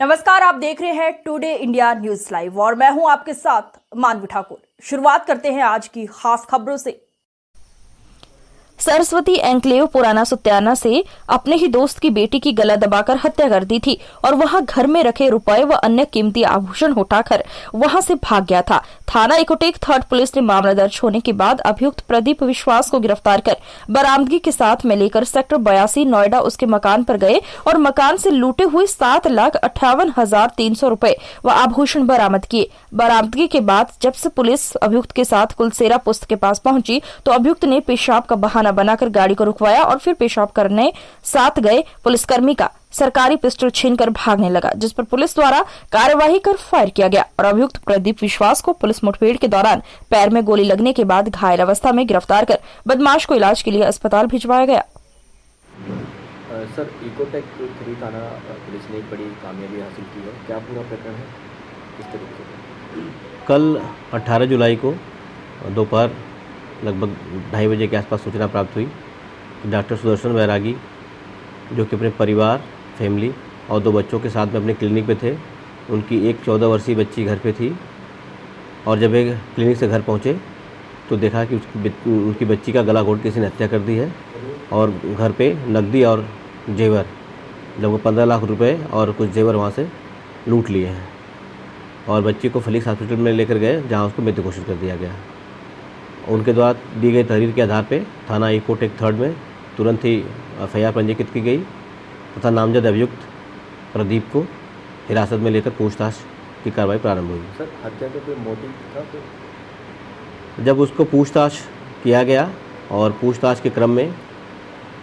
नमस्कार, आप देख रहे हैं टुडे इंडिया न्यूज लाइव और मैं हूं आपके साथ मानवी ठाकुर। शुरुआत करते हैं आज की खास खबरों से। सरस्वती एन्क्लेव पुराना सुत्याना से अपने ही दोस्त की बेटी की गला दबाकर हत्या कर दी थी और वहां घर में रखे रुपए व अन्य कीमती आभूषण उठाकर वहां से भाग गया था। थाना इकोटेक थर्ड पुलिस ने मामला दर्ज होने के बाद अभियुक्त प्रदीप विश्वास को गिरफ्तार कर बरामदगी के साथ में लेकर सेक्टर 82 नोएडा उसके मकान पर गए और मकान से लूटे हुए 7,58,300 रुपए व आभूषण बरामद किए। बरामदगी के बाद जब से पुलिस अभियुक्त के साथ कुलसेरा पोस्ट के पास पहुंची तो अभियुक्त ने पेशाब का बहाना बनाकर गाड़ी को रुकवाया और फिर पेशाब करने साथ गए पुलिसकर्मी का सरकारी पिस्टल छीनकर भागने लगा, जिस पर पुलिस द्वारा कार्यवाही कर फायर किया गया और अभियुक्त प्रदीप विश्वास को पुलिस मुठभेड़ के दौरान पैर में गोली लगने के बाद घायल अवस्था में गिरफ्तार कर बदमाश को इलाज के लिए अस्पताल भिजवाया गया। सर, इकोटेक 3 थाना पुलिस ने एक बड़ी कामयाबी हासिल की है, क्या पूरा प्रकरण है, किस तरीके से? कल 18 जुलाई को दोपहर लगभग 2:30 बजे के आसपास सूचना प्राप्त हुई कि डॉक्टर सुदर्शन बैरागी जो कि अपने परिवार, फैमिली और 2 बच्चों के साथ में अपने क्लिनिक पे थे, उनकी एक 14 वर्षीय बच्ची घर पे थी और जब एक क्लिनिक से घर पहुँचे तो देखा कि उनकी बच्ची का गला घोंट किसी ने हत्या कर दी है और घर पे नकदी और जेवर लगभग 15 लाख रुपए और कुछ जेवर वहाँ से लूट लिए हैं और बच्ची को फलिक्स हॉस्पिटल में लेकर गए, जहाँ उसको मृत्यु घोषित कर दिया गया। उनके द्वारा दी गई तहरीर के आधार पर थाना इकोटेक थर्ड में तुरंत ही एफआईआर पंजीकृत की गई तथा नामजद अभियुक्त प्रदीप को हिरासत में लेकर पूछताछ की कार्रवाई प्रारंभ हुई। सर, हत्या का कोई मोटिव था तो? जब उसको पूछताछ किया गया और पूछताछ के क्रम में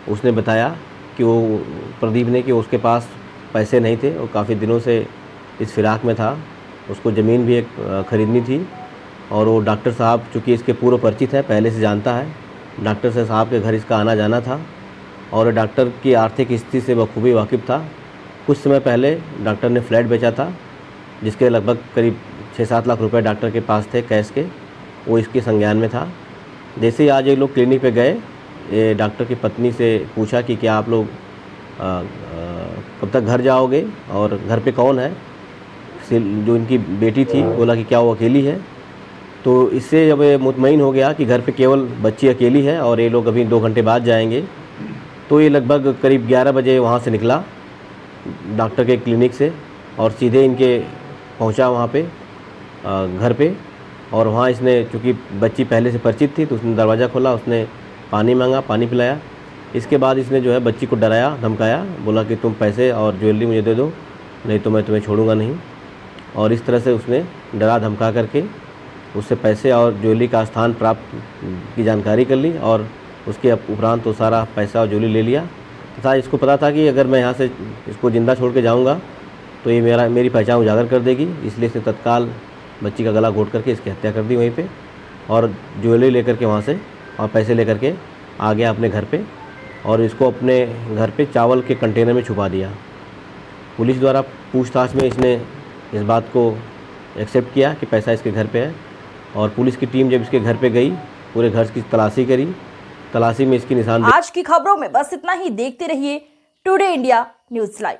उसने बताया कि वो प्रदीप ने कि उसके पास पैसे नहीं थे और काफ़ी दिनों से इस फिराक में था, उसको ज़मीन भी एक ख़रीदनी थी और वो डॉक्टर साहब चूँकि इसके पूर्व परिचित है, पहले से जानता है, डॉक्टर साहब के घर इसका आना जाना था और डॉक्टर की आर्थिक स्थिति से बखूबी वाकिफ़ था। कुछ समय पहले डॉक्टर ने फ्लैट बेचा था जिसके लगभग करीब 6-7 लाख रुपए डॉक्टर के पास थे कैश के, वो इसके संज्ञान में था। जैसे ही आज ये लोग क्लिनिक पे गए, ये डॉक्टर की पत्नी से पूछा कि क्या आप लोग कब तक घर जाओगे और घर पे कौन है। जो इनकी बेटी थी बोला कि क्या वो अकेली है। तो इससे जब ये मुतमईन हो गया कि घर पे केवल बच्ची अकेली है और ये लोग अभी 2 घंटे बाद जाएंगे, तो ये लगभग करीब 11 बजे वहाँ से निकला डॉक्टर के क्लिनिक से और सीधे इनके पहुँचा वहाँ पे घर पे और वहाँ इसने चूँकि बच्ची पहले से परिचित थी तो उसने दरवाज़ा खोला, उसने पानी मांगा, पानी पिलाया। इसके बाद इसने जो है बच्ची को डराया, धमकाया, बोला कि तुम पैसे और ज्वेलरी मुझे दे दो, नहीं तो मैं तुम्हें छोड़ूंगा नहीं। और इस तरह से उसने डरा धमका करके उससे पैसे और ज्वेलरी का स्थान प्राप्त की जानकारी कर ली और उसके उपरांत तो सारा पैसा और ज्वेलरी ले लिया तथा इसको पता था कि अगर मैं यहाँ से इसको ज़िंदा छोड़ के जाऊँगा तो ये मेरी पहचान उजागर कर देगी, इसलिए इसने तत्काल बच्ची का गला घोंट करके इसकी हत्या कर दी वहीं पे और ज्वेलरी लेकर के वहाँ से और पैसे लेकर के आ गया अपने घर पे और इसको अपने घर पे चावल के कंटेनर में छुपा दिया। पुलिस द्वारा पूछताछ में इसने इस बात को एक्सेप्ट किया कि पैसा इसके घर पे है और पुलिस की टीम जब इसके घर पे गई, पूरे घर की तलाशी करी, तलाशी में इसकी निशान। आज की खबरों में बस इतना ही। देखते रहिए टुडे इंडिया न्यूज लाइव।